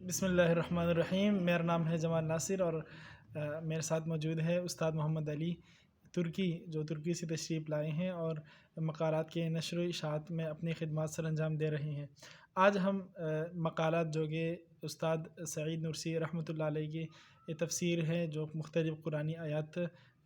بسم اللہ الرحمن الرحیم۔ میرا نام ہے جمال ناصر اور میرے ساتھ موجود ہے استاد محمد علی ترکی، جو ترکی سے تشریف لائے ہیں اور مقالات کے نشر و اشاعت میں اپنی خدمات سر انجام دے رہے ہیں۔ آج ہم مقالات جو کہ استاد سعید نورسی رحمۃ اللہ علیہ کی یہ تفسیر ہے جو مختلف قرآنی آیات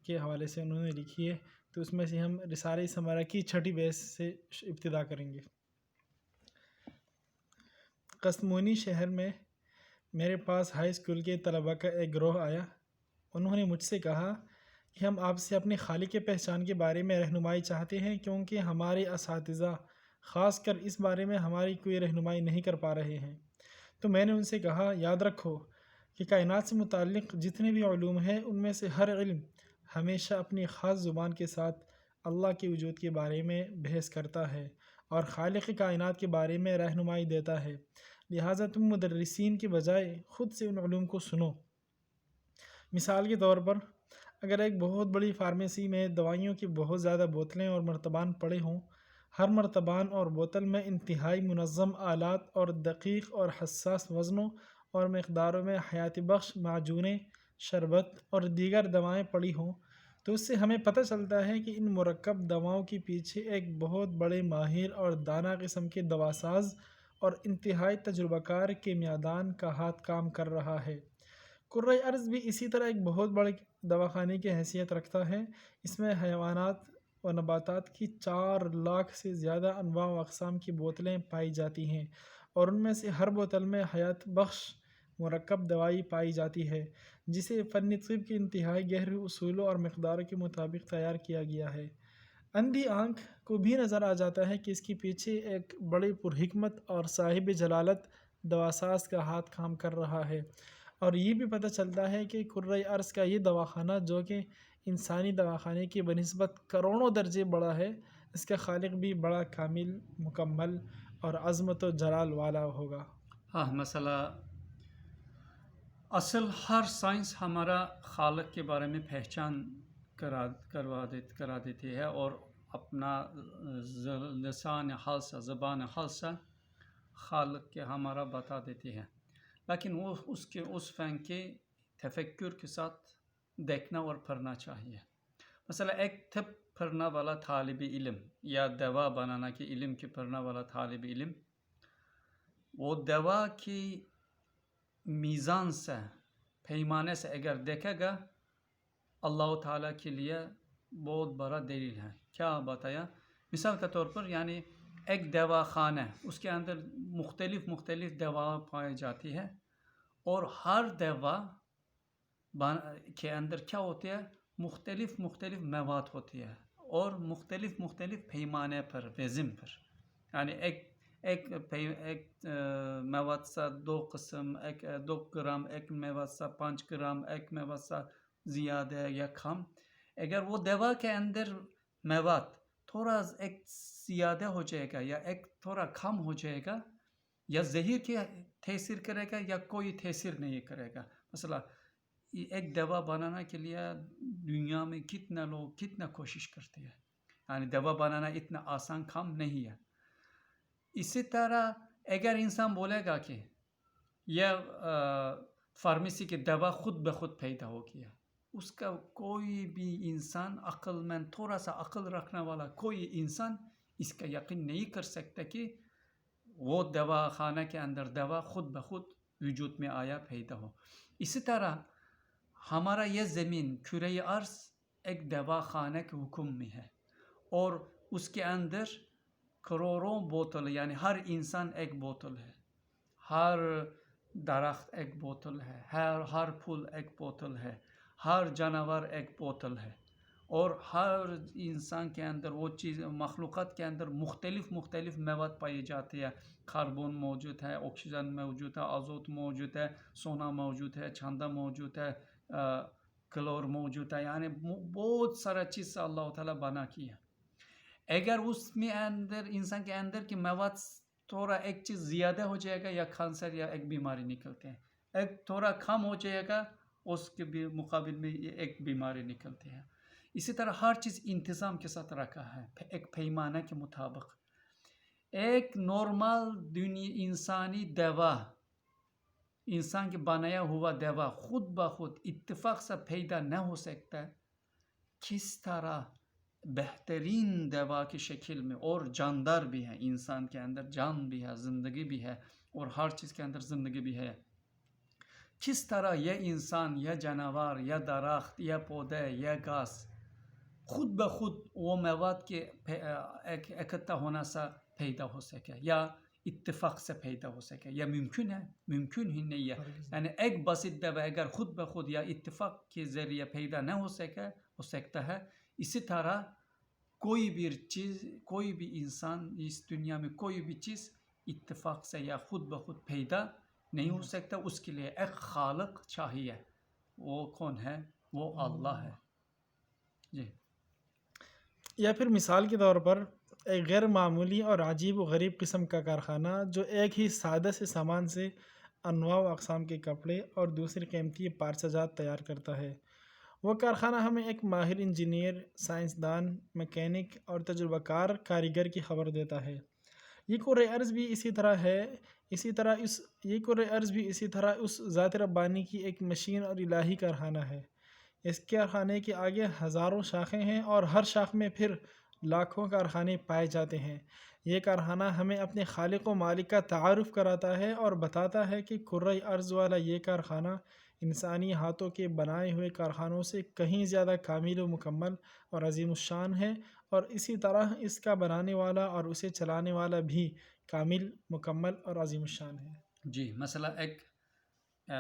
کے حوالے سے انہوں نے لکھی ہے، تو اس میں سے ہم رسالہ ثمرہ کی چھٹی بیس سے ابتدا کریں گے۔ قسطنطنیہ شہر میں میرے پاس ہائی اسکول کے طلباء کا ایک گروہ آیا۔ انہوں نے مجھ سے کہا کہ ہم آپ سے اپنے خالق پہچان کے بارے میں رہنمائی چاہتے ہیں، کیونکہ ہمارے اساتذہ خاص کر اس بارے میں ہماری کوئی رہنمائی نہیں کر پا رہے ہیں۔ تو میں نے ان سے کہا، یاد رکھو کہ کائنات سے متعلق جتنے بھی علوم ہیں ان میں سے ہر علم ہمیشہ اپنی خاص زبان کے ساتھ اللہ کے وجود کے بارے میں بحث کرتا ہے اور خالق کائنات کے بارے میں رہنمائی دیتا ہے، لہٰذا تم مدرسین کے بجائے خود سے ان علوم کو سنو۔ مثال کے طور پر، اگر ایک بہت بڑی فارمیسی میں دوائیوں کی بہت زیادہ بوتلیں اور مرتبان پڑے ہوں، ہر مرتبان اور بوتل میں انتہائی منظم آلات اور دقیق اور حساس وزنوں اور مقداروں میں حیات بخش معجونیں، شربت اور دیگر دوائیں پڑی ہوں، تو اس سے ہمیں پتہ چلتا ہے کہ ان مرکب دواؤں کے پیچھے ایک بہت بڑے ماہر اور دانا قسم کے دواساز اور انتہائی تجربہ کار کیمیاءدان کا ہاتھ کام کر رہا ہے۔ کرۂ ارض بھی اسی طرح ایک بہت بڑے دواخانے کی حیثیت رکھتا ہے۔ اس میں حیوانات و نباتات کی 4 لاکھ سے زیادہ انواع و اقسام کی بوتلیں پائی جاتی ہیں، اور ان میں سے ہر بوتل میں حیات بخش مرکب دوائی پائی جاتی ہے، جسے فن طب کے انتہائی گہرے اصولوں اور مقداروں کے مطابق تیار کیا گیا ہے۔ اندھی آنکھ کو بھی نظر آ جاتا ہے کہ اس کے پیچھے ایک بڑے پرحکمت اور صاحب جلالت دواساز کا ہاتھ کام کر رہا ہے، اور یہ بھی پتہ چلتا ہے کہ کرۂ ارض کا یہ دواخانہ، جو کہ انسانی دواخانے کی بنسبت کروڑوں درجے بڑا ہے، اس کا خالق بھی بڑا کامل، مکمل اور عظمت و جلال والا ہوگا۔ مسئلہ اصل ہر سائنس ہمارا خالق کے بارے میں پہچان کرا دیتی ہے اور اپنا لسان حال سے، زبان حال سے خالق کے ہمارا بتا دیتی ہے، لیکن وہ اس فن کے تفکر کے ساتھ دیکھنا اور پڑھنا چاہیے۔ مثلا ایک طب پڑھنا والا طالب علم یا دوا بنانا کے علم کے پڑھنا والا طالب علم، وہ دوا کی میزان سے، پیمانے سے اگر دیکھے گا، اللہ تعالیٰ کے لیے بہت بڑا دلیل ہے۔ کیا بتایا؟ مثال کے طور پر، یعنی ایک دوا خانہ، اس کے اندر مختلف دوا پائی جاتی ہے، اور ہر دوا کے اندر کیا ہوتی ہے؟ مختلف مواد ہوتی ہے، اور مختلف پیمانے پر، وزن پر، یعنی ایک مواد سے 2 قسم، 2 گرام، ایک مواد سے 5 گرام، ایک مواد سے زیادہ یا کم۔ اگر وہ دوا کے اندر مواد تھوڑا ایک زیادہ ہو جائے گا یا ایک تھوڑا کم ہو جائے گا، یا زہر کی تاثیر کرے گا یا کوئی تاثیر نہیں کرے گا۔ مثلا ایک دوا بنانا کے لیے دنیا میں کتنا لوگ کتنا کوشش کرتے ہیں، یعنی دوا بنانا اتنا آسان کام نہیں ہے۔ اسی طرح اگر انسان بولے گا کہ یہ فارمیسی کی دوا خود بخود پیدا ہو گیا، اس کا کوئی بھی انسان عقل مند، تھوڑا سا عقل رکھنے والا کوئی انسان اس کا یقین نہیں کر سکتا کہ وہ دوا خانہ کے اندر دوا خود بخود وجود میں آیا، پیدا ہو۔ اسی طرح ہمارا یہ زمین کرۂ ارض ایک دوا خانہ کے حکم میں ہے، اور اس کے اندر کروڑوں بوتل، یعنی ہر انسان ایک بوتل ہے، ہر درخت ایک بوتل ہے، ہر پھول ایک بوتل ہے، ہر جانور ایک بوتل ہے، اور ہر انسان کے اندر وہ چیز، مخلوقات کے اندر مختلف مواد پائی جاتی ہے۔ کاربن موجود ہے، آکسیجن موجود ہے، آزوت موجود ہے، سونا موجود ہے، چاندہ موجود ہے، کلور موجود ہے، یعنی بہت سارا چیز اللہ تعالیٰ بنا کی ہے۔ اگر اس میں اندر انسان کے اندر کی مواد تھوڑا ایک چیز زیادہ ہو جائے گا، یا کینسر یا ایک بیماری نکلتے ہیں، ایک تھوڑا کم ہو جائے گا، اس کے بھی مقابل میں ایک بیماری نکلتی ہے۔ اسی طرح ہر چیز انتظام کے ساتھ رکھا ہے، ایک پیمانہ کے مطابق۔ ایک نارمل انسانی دوا انسان کے بنایا ہوا دوا خود بخود اتفاق سے پیدا نہ ہو سکتا ہے، کس طرح بہترین دوا کی شکل میں، اور جاندار بھی ہے، انسان کے اندر جان بھی ہے، زندگی بھی ہے، اور ہر چیز کے اندر زندگی بھی ہے، کس طرح یہ انسان یا جانور یا درخت یا پودے یا گھاس خود بخود وہ مواد کے اکٹھا ہونا سے پیدا ہو سکے یا اتفاق سے پیدا ہو سکے، یا ممکن ہے؟ ممکن ہی نہیں ہے. یعنی ایک بسیط دوا اگر خود بخود یا اتفاق کے ذریعے پیدا نہ ہو سکتا ہے، اسی طرح کوئی بھی چیز، کوئی بھی انسان اس دنیا میں کوئی بھی چیز اتفاق سے یا خود بخود پیدا نہیں ہو سکتا. اس کے لیے ایک خالق چاہیے. وہ کون ہے؟ وہ اللہ ہے. جی. یا پھر مثال کے طور پر ایک غیر معمولی اور عجیب و غریب قسم کا کارخانہ جو ایک ہی سادہ سے سامان سے انواع و اقسام کے کپڑے اور دوسری قیمتی پارچہ تیار کرتا ہے. وہ کارخانہ ہمیں ایک ماہر انجینئر، سائنسدان، میکینک اور تجربہ کار کاریگر کی خبر دیتا ہے. یہ کرۂ ارض بھی اسی طرح اس ذات ربانی کی ایک مشین اور الہی کارخانہ ہے. اس کارخانے کے آگے ہزاروں شاخیں ہیں اور ہر شاخ میں پھر لاکھوں کارخانے پائے جاتے ہیں. یہ کارخانہ ہمیں اپنے خالق و مالک کا تعارف کراتا ہے اور بتاتا ہے کہ کرۂ ارض والا یہ کارخانہ انسانی ہاتھوں کے بنائے ہوئے کارخانوں سے کہیں زیادہ کامل و مکمل اور عظیم الشان ہے، اور اسی طرح اس کا بنانے والا اور اسے چلانے والا بھی کامل، مکمل اور عظیم الشان ہے. جی. مثلا ایک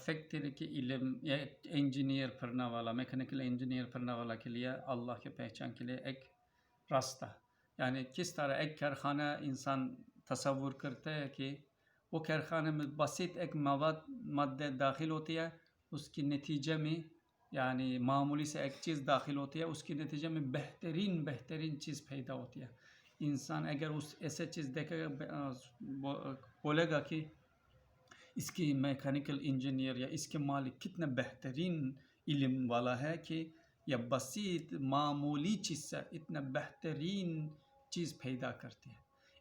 فیکٹری کے علم یا انجینئر پڑھنے والا، میکینیکل انجینئر پڑھنے والا کے لیے اللہ کے پہچان کے لیے ایک راستہ، یعنی کس طرح ایک کارخانہ انسان تصور کرتا ہے کہ وہ کارخانے میں بسیط ایک مادہ داخل ہوتی ہے، اس کے نتیجے میں یعنی معمولی سے ایک چیز داخل ہوتی ہے، اس کے نتیجے میں بہترین چیز پیدا ہوتی ہے. انسان اگر اس ایسے چیز دیکھے گا، بولے گا کہ اس کی میکینیکل انجینئر یا اس کے مالک کتنا بہترین علم والا ہے کہ یا بسیط معمولی چیز سے اتنا بہترین چیز پیدا کرتے ہیں.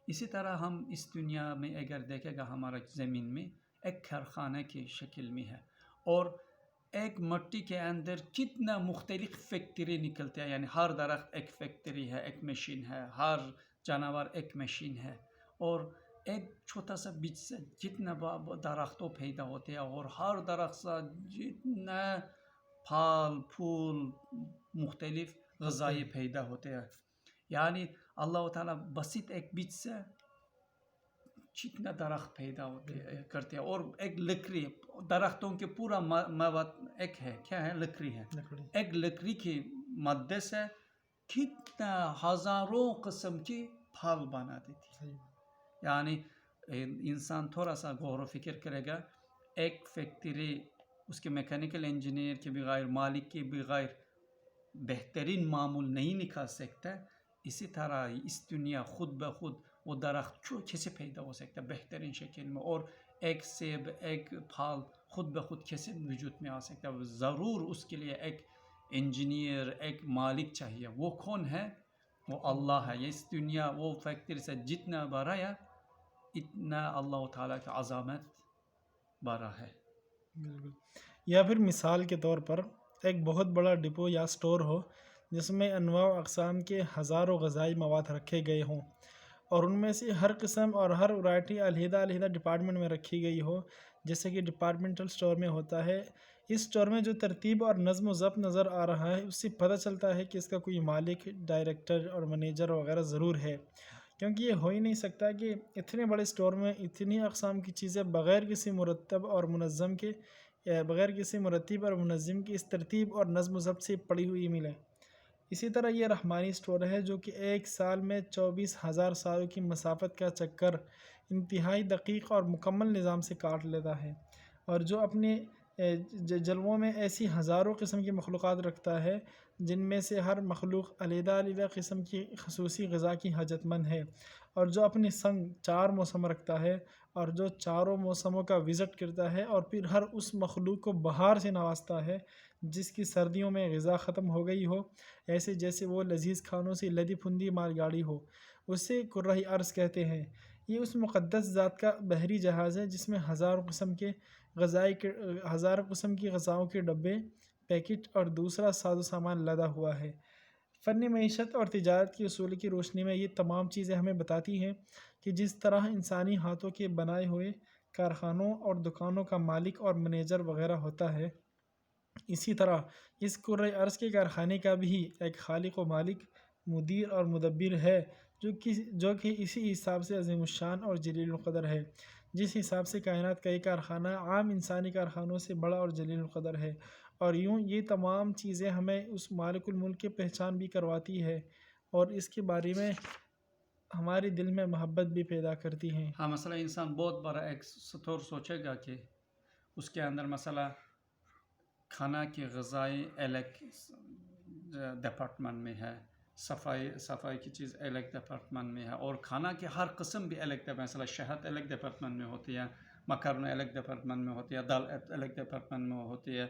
اسی طرح ہم اس دنیا میں اگر دیکھے گا، ہمارا زمین میں ایک کارخانہ کی شکل میں ہے، اور ایک مٹی کے اندر کتنا مختلف فیکٹری نکلتے ہیں. یعنی ہر درخت ایک فیکٹری ہے، ایک مشین ہے، ہر جانور ایک مشین ہے، اور ایک چھوٹا سا بیج سے جتنا درختوں پیدا ہوتے ہیں، اور ہر درخت سے جتنا پھل پھول مختلف غذائی پیدا ہوتے ہیں. یعنی اللہ تعالیٰ بسیط ایک بیج سے جتنا درخت پیدا کرتے ہیں. اور ایک لکڑی، درختوں کے پورا مواد ایک ہے، کیا ہے؟ لکڑی ہے. ایک لکڑی کی مادے سے کتنا ہزاروں قسم کی پھل بنا دیتی ہے. یعنی انسان تھوڑا سا غور و فکر کرے گا، ایک فیکٹری اس کے میکینیکل انجینئر کے بغیر، مالک کے بغیر بہترین معمول نہیں نکال سکتا. اسی طرح اس دنیا خود بخود وہ درخت کیسے پیدا ہو سکتا ہے بہترین شکل میں، اور ایک سیب، ایک پھل خود بخود کیسے وجود میں آ سکتا ہے. ضرور اس کے لیے ایک انجینئر، ایک مالک چاہیے. وہ کون ہے؟ وہ اللہ ہے. اس دنیا وہ فیکٹری سے جتنا بڑا ہے، اتنا اللہ تعالیٰ کی عظمت بڑا ہے. یا پھر مثال کے طور پر ایک بہت بڑا ڈپو یا سٹور ہو جس میں انواع و اقسام کے ہزاروں غذائی مواد رکھے گئے ہوں، اور ان میں سے ہر قسم اور ہر ورائٹی علیحدہ ڈپارٹمنٹ میں رکھی گئی ہو، جیسے کہ ڈپارٹمنٹل سٹور میں ہوتا ہے. اس سٹور میں جو ترتیب اور نظم و ضبط نظر آ رہا ہے، اس سے پتہ چلتا ہے کہ اس کا کوئی مالک، ڈائریکٹر اور منیجر وغیرہ ضرور ہے، کیونکہ یہ ہو ہی نہیں سکتا کہ اتنے بڑے سٹور میں اتنی اقسام کی چیزیں بغیر کسی مرتب اور منظم کی اس ترتیب اور نظم و ضبط سے پڑی ہوئی ملیں. اسی طرح یہ رحمانی سٹور ہے جو کہ ایک سال میں 24,000 سالوں کی مسافت کا چکر انتہائی دقیق اور مکمل نظام سے کاٹ لیتا ہے، اور جو اپنے جلووں میں ایسی ہزاروں قسم کی مخلوقات رکھتا ہے جن میں سے ہر مخلوق علیحدہ قسم کی خصوصی غذا کی حاجت مند ہے، اور جو اپنے سنگ 4 موسم رکھتا ہے، اور جو چاروں موسموں کا وزٹ کرتا ہے، اور پھر ہر اس مخلوق کو بہار سے نوازتا ہے جس کی سردیوں میں غذا ختم ہو گئی ہو، ایسے جیسے وہ لذیذ کھانوں سے لدی پھندی مال گاڑی ہو. اسے کرۂ ارض کہتے ہیں. یہ اس مقدس ذات کا بحری جہاز ہے جس میں ہزاروں قسم کے غذائی کے ہزاروں قسم کی غذاؤں کے ڈبے، پیکٹ اور دوسرا ساز و سامان لدا ہوا ہے۔ فن معیشت اور تجارت کے اصول کی روشنی میں یہ تمام چیزیں ہمیں بتاتی ہیں کہ جس طرح انسانی ہاتھوں کے بنائے ہوئے کارخانوں اور دکانوں کا مالک اور مینیجر وغیرہ ہوتا ہے، اسی طرح اس کرۂ ارض کے کارخانے کا بھی ایک خالق و مالک، مدیر اور مدبر ہے، جو کہ اسی حساب سے عظیم الشان اور جلیل القدر ہے۔ جس حساب سے کائنات کا یہ کارخانہ عام انسانی کارخانوں سے بڑا اور جلیل القدر ہے، اور یوں یہ تمام چیزیں ہمیں اس مالک الملک کی پہچان بھی کرواتی ہے اور اس کے بارے میں ہمارے دل میں محبت بھی پیدا کرتی ہیں۔ ہاں، مثلا انسان بہت بڑا ایک سطور سوچے گا کہ اس کے اندر مثلا کھانا کی غذائی الگ ڈپارٹمنٹ میں ہے، صفائی کی چیز الگ ڈپارٹمنٹ میں ہے، اور کھانا کی ہر قسم بھی الگ مثلا شہد الگ ڈپارٹمنٹ میں ہوتی ہے، مکرونی الگ ڈپارٹمنٹ میں ہوتی ہے، دال الگ ڈپارٹمنٹ میں ہوتی ہے،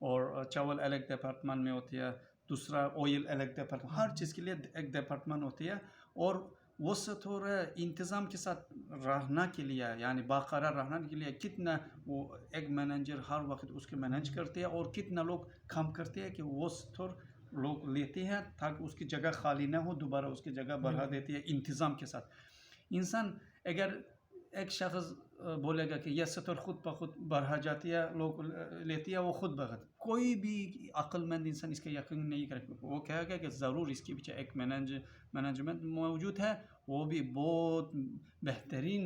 اور چاول الگ ڈپارٹمنٹ میں ہوتی ہے، دوسرا آئل الگ ڈپارٹمنٹ، ہر چیز کے لیے ایک ڈپارٹمنٹ ہوتی ہے۔ اور وہ سطور انتظام کے ساتھ رہنا کے لیے، یعنی باقرار رہنا کے لیے کتنا وہ ایک مینیجر ہر وقت اس کے مینیج کرتے ہیں، اور کتنا لوگ کام کرتے ہیں کہ وہ سطور لوگ لیتے ہیں تاکہ اس کی جگہ خالی نہ ہو، دوبارہ اس کی جگہ بڑھا دیتی ہے انتظام کے ساتھ۔ انسان اگر ایک شخص بولے گا کہ یہ سطور خود بخود بڑھا جاتی ہے، لوگ لیتی ہے، وہ خود بخود، کوئی بھی عقل مند انسان اس کا یقین نہیں کرے گا۔ وہ کہے گا کہ ضرور اس کے پیچھے ایک مینجمنٹ موجود ہے، وہ بھی بہت بہترین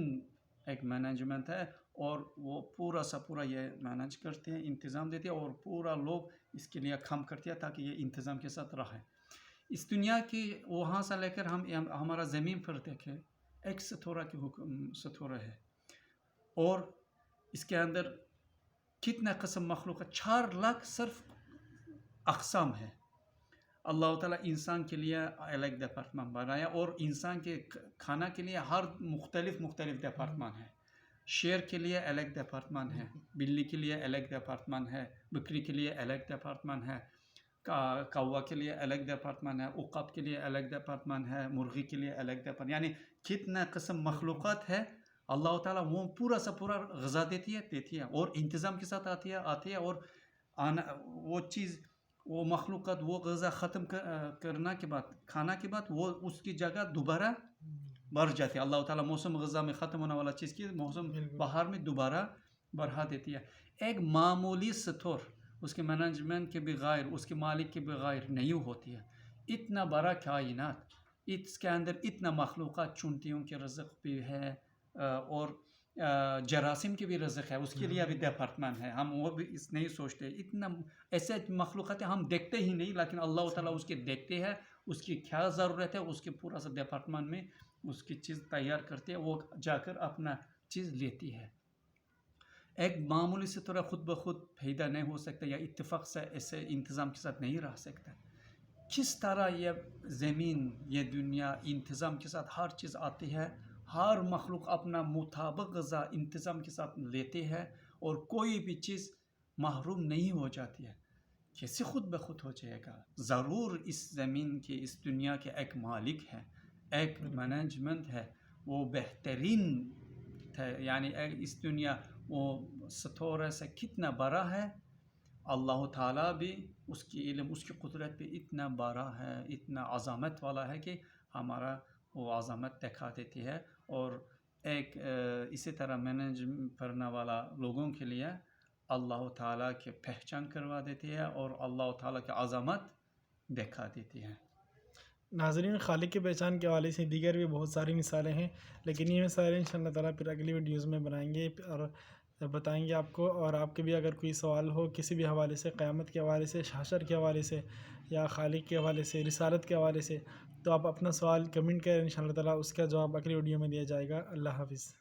ایک مینجمنٹ ہے، اور وہ پورا سا پورا یہ مینج کرتے ہیں، انتظام دیتے ہیں، اور پورا لوگ اس کے لیے کام کرتے ہیں تاکہ یہ انتظام کے ساتھ رہے۔ اس دنیا کی وہاں سے لے کر ہم ہمارا زمین پر دیکھیں، ایک ستورہ کی ستورہ ہے، اور اس کے اندر کتنا قسم مخلوق ہے، 4 لاکھ صرف اقسام ہے۔ اللہ تعالیٰ انسان کے لیے الگ ڈپارٹمنٹ بنایا، اور انسان کے کھانا کے لیے ہر مختلف ڈپارٹمنٹ ہے۔ شیر کے لیے الگ ڈپارٹمنٹ ہے، بلی کے لیے الگ ڈپارٹمنٹ ہے، بکری کے لیے الگ ڈپارٹمنٹ ہے، کوا کے لیے الگ ڈپارٹمنٹ ہے، عقاب کے لیے الگ ڈپارٹمنٹ ہے، مرغی کے لیے الگ ڈپارٹمنٹ، یعنی کتنا قسم مخلوقات ہے۔ اللہ تعالیٰ وہ پورا سا پورا غذا دیتی ہے، اور انتظام کے ساتھ آتی ہے، اور وہ چیز، وہ مخلوقات، وہ غذا ختم کرنا کے بعد، کھانا کے بعد، وہ اس کی جگہ دوبارہ بڑھ جاتی ہے۔ اللہ تعالیٰ موسم غذا میں ختم ہونے والا چیز کی موسم بہار میں دوبارہ بڑھا دیتی ہے۔ ایک معمولی سطور اس کے مینجمنٹ کے بغیر، اس کے مالک کے بغیر نہیں ہوتی ہے۔ اتنا بڑا کائنات، اس کے اندر اتنا مخلوقات، چونٹیوں کے رزق بھی ہے، اور جراثیم کی بھی رزق ہے، اس کے لیے بھی ڈپارٹمنٹ ہے۔ ہم وہ بھی اس نہیں سوچتے، اتنا ایسے مخلوقات ہم دیکھتے ہی نہیں، لیکن اللہ تعالیٰ اس کے دیکھتے ہیں، اس کی کیا ضرورت ہے، اس کے پورا سا ڈپارٹمنٹ میں اس کی چیز تیار کرتے ہیں، وہ جا کر اپنا چیز لیتی ہے۔ ایک معمولی سے طرح خود بخود پیدا نہیں ہو سکتا، یا اتفاق سے ایسے انتظام کے ساتھ نہیں رہ سکتا۔ کس طرح یہ زمین، یہ دنیا انتظام کے ساتھ ہر چیز آتی ہے، ہر مخلوق اپنا مطابق غذا انتظام کے ساتھ لیتے ہیں، اور کوئی بھی چیز محروم نہیں ہو جاتی ہے، کیسے خود بخود ہو جائے گا؟ ضرور اس زمین کے، اس دنیا کے ایک مالک ہے، ایک مینجمنٹ ہے، وہ بہترین ہے، یعنی اس دنیا وہ ستورہ سے کتنا بڑا ہے۔ اللہ تعالیٰ بھی، اس کی علم، اس کی قدرت بھی اتنا بڑا ہے، اتنا عظمت والا ہے کہ ہمارا وہ عظمت دکھا دیتی ہے، اور ایک اسی طرح مینیج کرنے والا لوگوں کے لیے اللہ تعالیٰ کی پہچان کروا دیتی ہے، اور اللہ تعالیٰ کی عظمت دکھا دیتی ہے۔ ناظرین، خالق کی پہچان کے حوالے سے دیگر بھی بہت ساری مثالیں ہیں، لیکن یہ مثالیں انشاءاللہ تعالیٰ پھر اگلی ویڈیوز میں بنائیں گے اور بتائیں گے آپ کو۔ اور آپ کے بھی اگر کوئی سوال ہو کسی بھی حوالے سے، قیامت کے حوالے سے، حشر کے حوالے سے، یا خالق کے حوالے سے، رسالت کے حوالے سے، تو آپ اپنا سوال کمنٹ کریں، انشاءاللہ تعالیٰ اس کا جواب اگلی ویڈیو میں دیا جائے گا۔ اللہ حافظ۔